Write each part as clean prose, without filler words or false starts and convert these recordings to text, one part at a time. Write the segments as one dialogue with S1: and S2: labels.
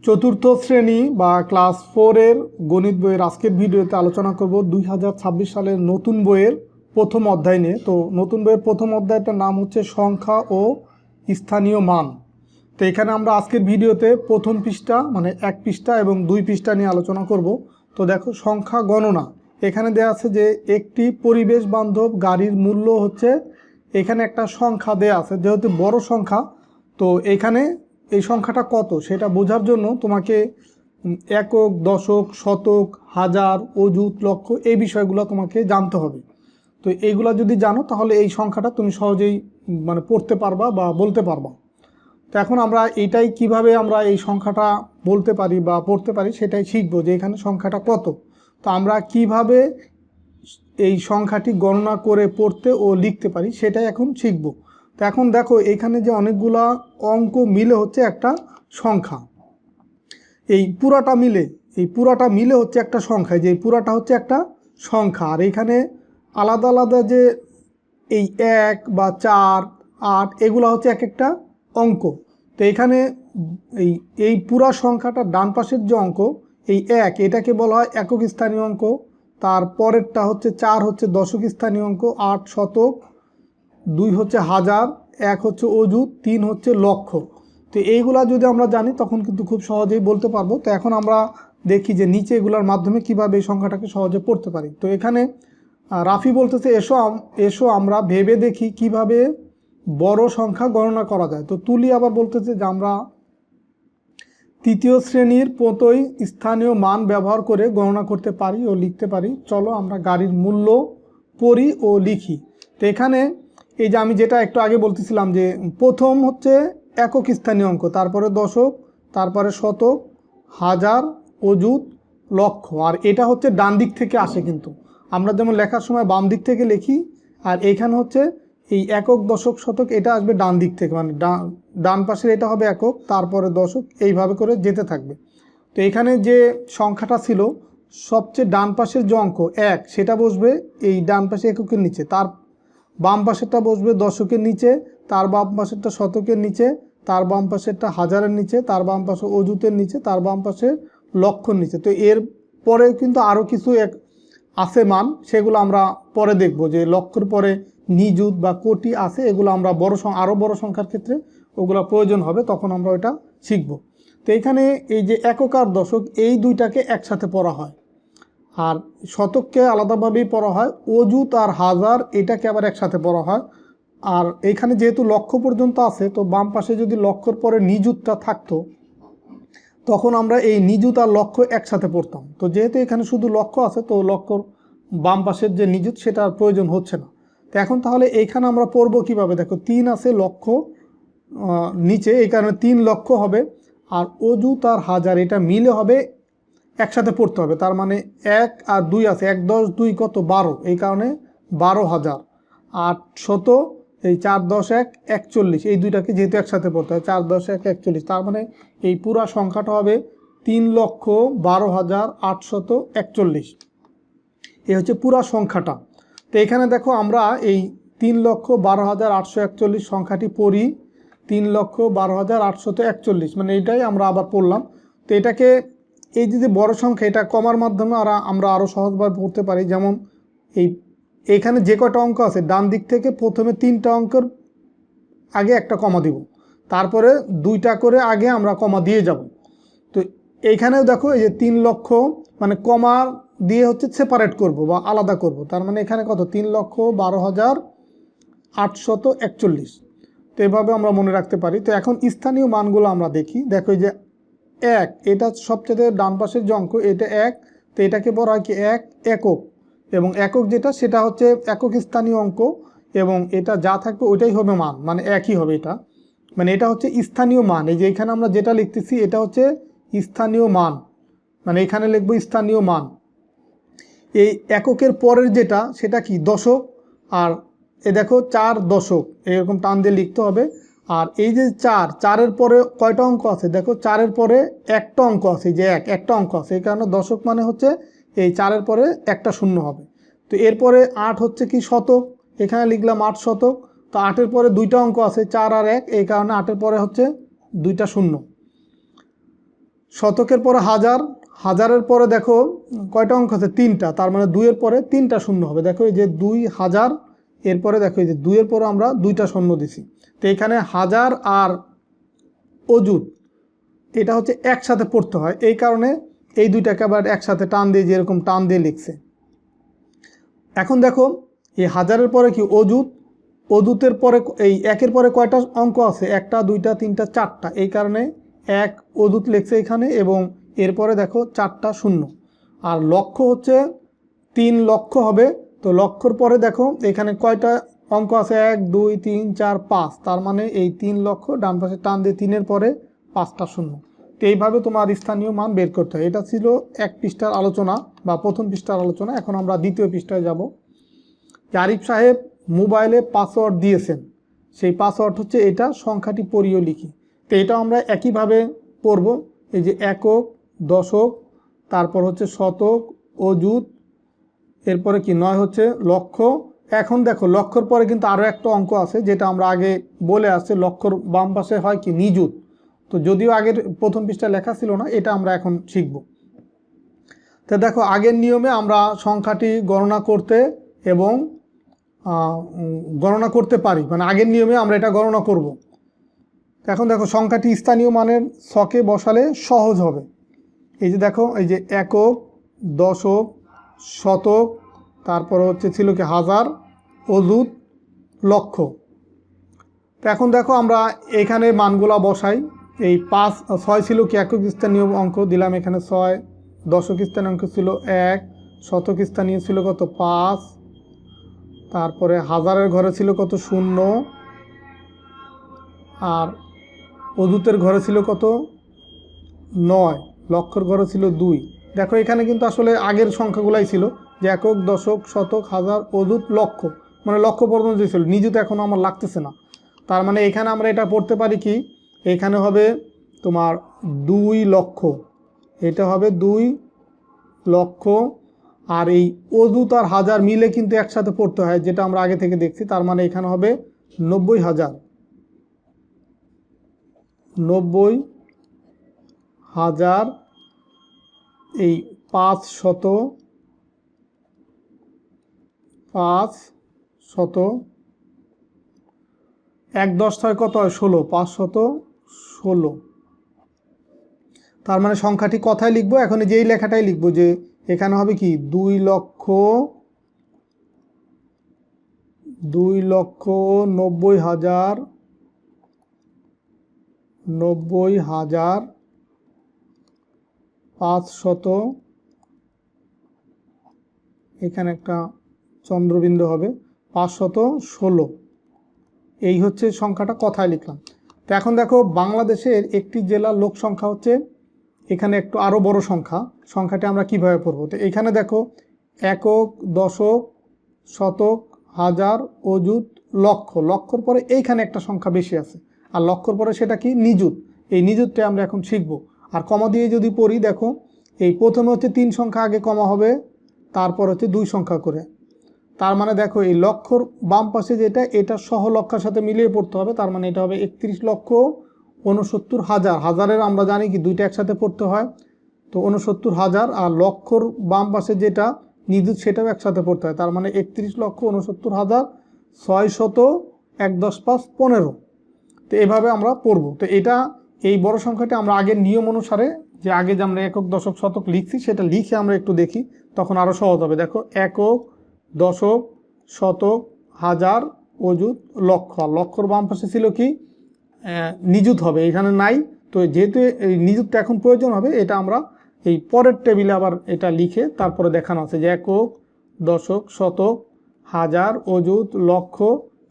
S1: চতুর্থ শ্রেণী বা ক্লাস 4 এর গণিত বইয়ের আজকের ভিডিওতে আলোচনা করব 2026 সালের নতুন বইয়ের প্রথম অধ্যায় নিয়ে। তো নতুন বইয়ের প্রথম অধ্যায়টার নাম হচ্ছে সংখ্যা ও স্থানীয় মান। তো এখানে আমরা আজকের ভিডিওতে প্রথম পৃষ্ঠা মানে 1 পৃষ্ঠা এবং 2 পৃষ্ঠা নিয়ে আলোচনা করব। তো দেখো, সংখ্যা গণনা এখানে দেওয়া আছে যে একটি পরিবেশ বান্ধব গাড়ির মূল্য হচ্ছে, এখানে একটা সংখ্যা দেওয়া আছে, যেহেতু বড় সংখ্যা তো এখানে এই সংখ্যাটা কত সেটা বোঝার জন্য তোমাকে একক, দশক, শতক, হাজার, অযুত, লক্ষ এই বিষয়গুলো তোমাকে জানতে হবে। তো এইগুলো যদি জানো তাহলে এই সংখ্যাটা তুমি সহজেই মানে পড়তে পারবা বা বলতে পারবা। তো এখন আমরা এইটাই কিভাবে আমরা এই সংখ্যাটা বলতে পারি বা পড়তে পারি সেটাই শিখবো, যে এখানে সংখ্যাটা কত। তো আমরা কিভাবে এই সংখ্যাটি গণনা করে পড়তে ও লিখতে পারি সেটাই এখন শিখবো। তো এখন দেখো, এখানে যে অনেকগুলা অঙ্ক মিলে হচ্ছে একটা সংখ্যা, এই পুরাটা মিলে হচ্ছে একটা সংখ্যা, যে পুরাটা হচ্ছে একটা সংখ্যা। আর এখানে আলাদা আলাদা যে এই 1 বা 4, 8 এগুলো হচ্ছে এক একটা অঙ্ক। তো এখানে এই পুরা সংখ্যাটা ডান পাশের যে অঙ্ক এই 1, এটাকে বলা হয় একক স্থানীয় অঙ্ক। তার পরেরটা হচ্ছে 4 হচ্ছে দশক স্থানীয় অঙ্ক, 8 শতক, 2 হচ্ছে হাজার, 1 হচ্ছে অযুত, 3 হচ্ছে লক্ষ। তো এইগুলা যদি আমরা জানি তখন কিন্তু খুব সহজেই বলতে পারবো। তো এখন আমরা দেখি যে নিচে এগুলোর মাধ্যমে কিভাবে এই সংখ্যাটাকে সহজে পড়তে পারি। তো এখানে রাফি বলতেছে, এসো আমরা ভেবে দেখি কিভাবে বড় সংখ্যা গণনা করা যায়। তো তুলি আবার বলতেছে যে আমরা তৃতীয় শ্রেণীর পতই স্থানীয় মান ব্যবহার করে গণনা করতে পারি ও লিখতে পারি। চলো আমরা গাড়ির মূল্য পড়ি ও লিখি। তো এখানে এই যে আমি যেটা একটু আগে বলতেছিলাম যে প্রথম হচ্ছে একক স্থানীয় অঙ্ক, তারপরে দশক, তারপরে শতক, হাজার, অযুত, লক্ষ। আর এটা হচ্ছে ডান দিক থেকে আসে, কিন্তু আমরা যেমন লেখার সময় বাম দিক থেকে লিখি, আর এখানে হচ্ছে এই একক, দশক, শতক এটা আসবে ডান দিক থেকে, মানে ডান পাশের এটা হবে একক, তারপরে দশক, এইভাবে করে যেতে থাকবে। তো এখানে যে সংখ্যাটা ছিল সবচেয়ে ডান পাশের যে অঙ্ক 1, সেটা বসবে এই ডান পাশে এককের নিচে, তার বাম পাশেরটা বসবে দশকের নিচে, তার বাম পাশেরটা শতকের নিচে, তার বাম পাশেরটা হাজারের নিচে, তার বাম পাশে অযুতের নিচে, তার বাম পাশে লক্ষর নিচে। তো এর পরে কিন্তু আরও কিছু আছে মান, সেগুলো আমরা পরে দেখব, যে লক্ষর পরে নিযুত বা কোটি আছে, এগুলো আমরা আরও বড় সংখ্যার ক্ষেত্রে ওগুলো প্রয়োজন হবে, তখন আমরা ওইটা শিখব। তো এখানে এই যে একক আর দশক এই দুইটাকে একসাথে পড়া হয়, আর শতককে আলাদাভাবেই পড়া হয়। অযুত আর হাজার এটাকে আবার একসাথে পড়া হয়। আর এখানে যেহেতু লক্ষ পর্যন্ত আছে, তো বাম পাশে যদি লক্ষর পরে নিযুতটা থাকতো তখন আমরা এই নিযুত আর লক্ষ একসাথে পড়তাম। তো যেহেতু এখানে শুধু লক্ষ আছে, তো লক্ষর বাম পাশের যে নিযুত সেটা আর প্রয়োজন হচ্ছে না। তো এখন তাহলে এইখানে আমরা পড়বো কিভাবে? দেখো, 3 আছে লক্ষ নিচে, এই কারণে 3 লক্ষ হবে। আর অযুত আর হাজার এটা মিলে হবে, একসাথে পড়তে হবে। তার মানে 1 আর 2 আছে, 1 10 2 কত 12, এই কারণে 12,000। 8 শত, এই 4 10 1 41, এই দুইটাকে যেহেতু একসাথে পড়তে হয়, 4 10 1 41, তার মানে এই পুরা সংখ্যাটা হবে 3,12,841। এই হচ্ছে পুরা সংখ্যাটা। তো এখানে দেখো, আমরা এই 3,12,841 সংখ্যাটি পড়ি, 3,12,841, মানে এইটাই আমরা আবার পড়লাম। তো এটাকে এই যে বড় সংখ্যা, এটা কমার মাধ্যমে আমরা আরও সহজভাবে পড়তে পারি। যেমন এইখানে যে কয়টা অঙ্ক আছে ডান দিক থেকে প্রথমে 3টা অঙ্কের আগে একটা কমা দিব, তারপরে 2টা করে আগে আমরা কমা দিয়ে যাব। তো এইখানেও দেখো, এই যে 3 লক্ষ মানে কমা দিয়ে হচ্ছে সেপারেট করব বা আলাদা করব, তার মানে এখানে কত 3,12,841। তো এভাবে আমরা মনে রাখতে পারি। তো এখন স্থানীয় মানগুলো আমরা দেখি। দেখো, এই যে 1 এটা সবচেয়ে ডান পাশের যে অঙ্ক, এটা 1, তো এটাকে বলা হয় কি একক। এবং একক যেটা সেটা হচ্ছে একক স্থানীয় অঙ্ক, এবং এটা যা থাকবে ওইটাই হবে মান, মানে একই হবে এটা, মানে এটা হচ্ছে স্থানীয় মান। এই যে এখানে আমরা যেটা লিখতেছি এটা হচ্ছে স্থানীয় মান, মানে এখানে লিখবো স্থানীয় মান। এই এককের পরের যেটা সেটা কি দশক, আর এ দেখো 4 দশক, এরকম টান দিয়ে লিখতে হবে। আর এই যে 4-এর পরে কয়টা অঙ্ক আছে? দেখো, 4-এর পরে একটা অঙ্ক আছে, যে একটা অঙ্ক আছে, এই কারণে দশক মানে হচ্ছে এই 4-এর পরে একটা শূন্য হবে। তো এরপরে 8 হচ্ছে কি শতক, এখানে লিখলাম 8 শতক। তো 8-এর পরে 2টা অঙ্ক আছে, 4 আর 1, এই কারণে 8-এর পরে হচ্ছে 2টা শূন্য। শতকের পরে হাজার, হাজারের পরে দেখো কয়টা অঙ্ক আছে, 3টা, তার মানে 2-এর পরে 3টা শূন্য হবে। দেখো এই যে 2000, এরপরে দেখো এই যে 2-এর পরে আমরা 2টা শূন্য দিছি। তো এখানে হাজার আর অযুত এটা হচ্ছে একসাথে পড়তে হয়, এই কারণে এই দুইটাকে আবার একসাথে টান দিয়ে যেরকম টান দিয়ে লিখছে। এখন দেখো এই হাজারের পরে কি অযুত, অযুতের পরে এই একের পরে কয়টা অঙ্ক আছে, 1টা 2টা 3টা 4টা, এই কারণে এক অযুত লিখছে এখানে, এবং এরপরে দেখো 4টা শূন্য। আর লক্ষ হচ্ছে 3 লক্ষ হবে। তো লক্ষর পরে দেখো এখানে কয়টা অঙ্ক আছে, 1 2 3 4 5, তার মানে এই 3 লক্ষ ডান পাশে টান দিয়ে 3-এর পরে 5টা শূন্য। তো এইভাবে তোমার স্থানীয় মান বের করতে হয়। এটা ছিল 1 পৃষ্ঠার আলোচনা বা প্রথম পৃষ্ঠার আলোচনা। এখন আমরা দ্বিতীয় পৃষ্ঠায় যাব। আরিফ সাহেব মোবাইলে পাসওয়ার্ড দিয়েছেন, সেই পাসওয়ার্ড হচ্ছে এটা, সংখ্যাটি পড়িও লিখি। তো এটা আমরা একইভাবে পড়ব। এই যে একক, দশক, তারপর হচ্ছে শতক, অযুত, এরপরে কি 9 হচ্ছে লক্ষ। এখন দেখো লক্ষর পরে কিন্তু আরও একটা অঙ্ক আছে, যেটা আমরা আগে বলে আসছে, লক্ষর বাম পাশে হয় কি নিযুত। তো যদিও আগের প্রথম পৃষ্ঠা লেখা ছিল না, এটা আমরা এখন শিখব। তো দেখো আগের নিয়মে আমরা সংখ্যাটি গণনা করতে এবং গণনা করতে পারি, মানে আগের নিয়মে আমরা এটা গণনা করব। এখন দেখো সংখ্যাটি স্থানীয় মানের ছকে বসালে সহজ হবে। এই যে দেখো এই যে একক, দশক, শতক, তারপর হচ্ছে ছিল কি হাজার, অযুত, লক্ষ। তো এখন দেখো আমরা এখানে মানগুলা বসাই। এই 5 6 ছিল কি একক স্থানীয় অঙ্ক, দিলাম এখানে 6, দশক স্থানীয় অঙ্ক ছিল 1, শতক স্থানীয় ছিল কত 5, তারপরে হাজারের ঘরে ছিল কত 0, আর অযুতের ঘরে ছিল কত 9, লক্ষর ঘরে ছিল 2। দেখো এখানে কিন্তু আসলে আগের সংখ্যাগুলাই ছিল, যে একক, দশক, শতক, হাজার, অযুত, লক্ষ, মানে লক্ষ পর্যন্ত ছিল। নিযুত এখনও আমার লাগতেছে না, তার মানে এখানে আমরা এটা পড়তে পারি কি, এখানে হবে তোমার 2 লক্ষ, এটা হবে 2 লক্ষ। আর এই অযুত আর হাজার মিলে কিন্তু একসাথে পড়তে হয়, যেটা আমরা আগে থেকে দেখছি, তার মানে এখানে হবে 90,000, 90,000। এই 500, 1 10 ছয় কত হয় 16, 516। তার মানে সংখ্যাটি কথায় লিখবো, এখন যেই লেখাটাই লিখবো, যে এখানে হবে কি 2,90,000, 500, এখানে একটা চন্দ্রবিন্দু হবে, 516। এই হচ্ছে সংখ্যাটা কথায় লিখলাম। তো এখন দেখো বাংলাদেশের একটি জেলার লোক সংখ্যা হচ্ছে, এখানে একটু আরও বড় সংখ্যা, সংখ্যাটি আমরা কিভাবে পড়ব। তো এখানে দেখো একক, দশক, শতক, হাজার, অযুত, লক্ষ, লক্ষর পরে এইখানে একটা সংখ্যা বেশি আছে, আর লক্ষর পরে সেটা কি নিযুত। এই নিযুতটা আমরা এখন শিখব। আর কমা দিয়ে যদি পড়ি, দেখো এই প্রথমে হচ্ছে 3 সংখ্যা আগে কমা হবে, তারপর হচ্ছে 2 সংখ্যা করে। তার মানে দেখো এই লক্ষর বাম পাশে যেটা, এটা সহ লক্ষের সাথে মিলিয়ে পড়তে হবে, তার মানে এটা হবে 31,69,000। হাজারের আমরা জানি কি 2টা একসাথে পড়তে হয়, তো 69,000। আর লক্ষর বাম পাশে যেটা নিযুত, সেটাও একসাথে পড়তে হয়, তার মানে 31,69,600, 1 10 5 15। তো এভাবে আমরা পড়ব। তো এটা এই বড় সংখ্যাটি আমরা আগের নিয়ম অনুসারে, যে আগে যে আমরা একক, দশক, শতক লিখছি, সেটা লিখে আমরা একটু দেখি, তখন আরও সহজ হবে। দেখো একক, দশক, শতক, হাজার, অযুত, লক্ষ। আর লক্ষর বাম পাশে ছিল কি নিযুত হবে, এখানে নাই। তো যেহেতু এই নিযুতটা এখন প্রয়োজন হবে, এটা আমরা এই পরের টেবিলে আবার এটা লিখে তারপরে দেখানো আছে, যে একক, দশক, শতক, হাজার, অযুত, লক্ষ,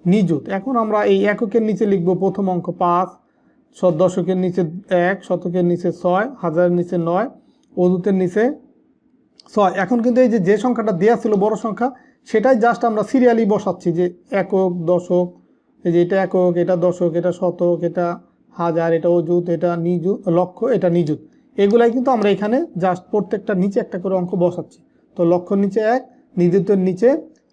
S1: নিযুত। এখন আমরা এই এককের নিচে লিখব প্রথম অঙ্ক 5, দশকের নিচে 1, শতকের নিচে 6, হাজারের নিচে 9, অযুতের নিচে 6। এখন কিন্তু এই যে সংখ্যাটা দেওয়া ছিল বড় সংখ্যা, সেটাই জাস্ট আমরা সিরিয়ালি বসাচ্ছি, যে একক, দশক, এই যে এটা একক, এটা দশক, এটা শতক, এটা হাজার, এটা অযুত, এটা নিযুত, লক্ষ, এটা নিযুত। এগুলাই কিন্তু আমরা এখানে জাস্ট প্রত্যেকটা নিচে একটা করে অঙ্ক বসাচ্ছি। তো লক্ষর নিচে 1, নিযুতের নিচে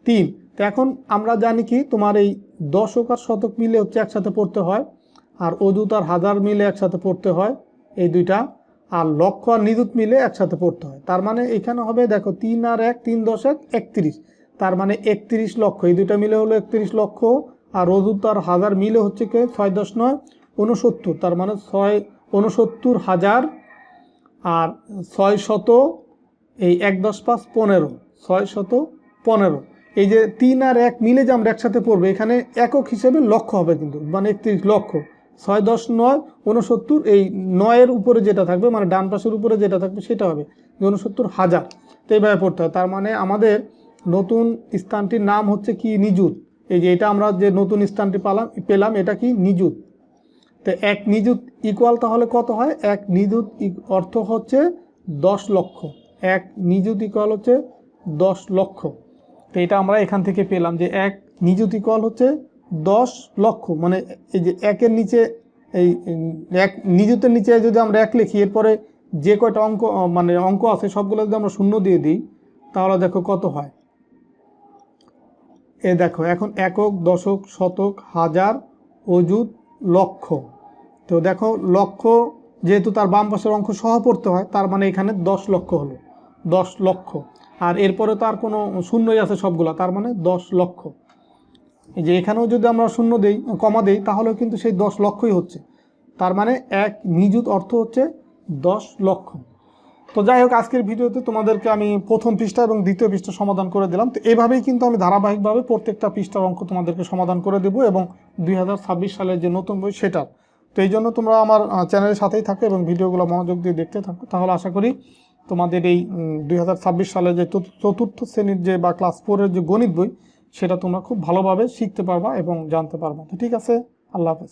S1: 3। তো এখন আমরা জানি কি, তোমার এই দশক আর শতক মিলে হচ্ছে একসাথে পড়তে হয়, আর অযুত আর হাজার মিলে একসাথে পড়তে হয়, এই দুইটা। আর লক্ষ আর নিযুত মিলে একসাথে পড়তে হয়। তার মানে এখানে হবে দেখো 3 আর 1 3 × 1 31, তার মানে 31 লক্ষ, এই দুটো মিলে হলো 31 লক্ষ। আর অযুত আর হাজার মিলে হচ্ছে কি 6 × 10 = 69, তার মানে 69,000। আর 600 এই 1 × 10 = 15, 615। এই যে 3 আর 1 মিলে যে আমরা একসাথে পড়বো, এখানে একক হিসেবে লক্ষ হবে কিন্তু, মানে 31 লক্ষ। 6 × 10 = 9, 69, এই 9-এর উপরে যেটা থাকবে মানে ডান পাশের উপরে যেটা থাকবে সেটা হবে 69,000। তো এইভাবে পড়তে হয়। তার মানে আমাদের নতুন স্থানটির নাম হচ্ছে কি নিযুত। এই যে এটা আমরা যে নতুন স্থানটি পেলাম এটা কি নিযুত। তো 1 নিযুত ইকুয়াল তাহলে কত হয়? 1 নিযুত অর্থ হচ্ছে 10 লক্ষ। 1 নিযুত ইকুয়াল হচ্ছে 10 লক্ষ। তো এটা আমরা এখান থেকে পেলাম যে 1 নিযুত ইকুয়াল হচ্ছে 10 লক্ষ। মানে এই যে 1-এর নিচে এই 1 নিযুতের নিচে যদি আমরা 1 লিখি, এরপরে যে কয়টা অঙ্ক মানে অঙ্ক আছে সবগুলো যদি আমরা শূন্য দিয়ে দিই তাহলে দেখো কত হয়। এ দেখো এখন একক, দশক, শতক, হাজার, অযুত, লক্ষ। তো দেখো লক্ষ যেহেতু তার বাম পাশের অঙ্ক সহ পড়তে হয়, তার মানে এখানে 10 লক্ষ হলো, 10 লক্ষ। আর এরপরে তো আর কোনো শূন্যই আছে সবগুলা, তার মানে 10 লক্ষ। এই যে এখানেও যদি আমরা শূন্য দেই, কমা দেই, তাহলেও কিন্তু সেই 10 লক্ষই হচ্ছে। তার মানে 1 নিযুত অর্থ হচ্ছে 10 লক্ষ। তো যাই হোক, আজকের ভিডিওতে তোমাদেরকে আমি প্রথম পৃষ্ঠা এবং দ্বিতীয় পৃষ্ঠা সমাধান করে দিলাম। তো এইভাবেই কিন্তু আমি ধারাবাহিকভাবে প্রত্যেকটা পৃষ্ঠার অঙ্ক তোমাদেরকে সমাধান করে দেবো, এবং 2026 সালের যে নতুন বই সেটার। তো এই জন্য তোমরা আমার চ্যানেলের সাথেই থাকো এবং ভিডিওগুলো মনোযোগ দিয়ে দেখতে থাকো, তাহলে আশা করি তোমাদের এই 2026 সালের যে চতুর্থ শ্রেণীর যে বা ক্লাস 4-এর যে গণিত বই সেটা তোমরা খুব ভালোভাবে শিখতে পারবা এবং জানতে পারবা। তো ঠিক আছে, আল্লাহ হাফেজ।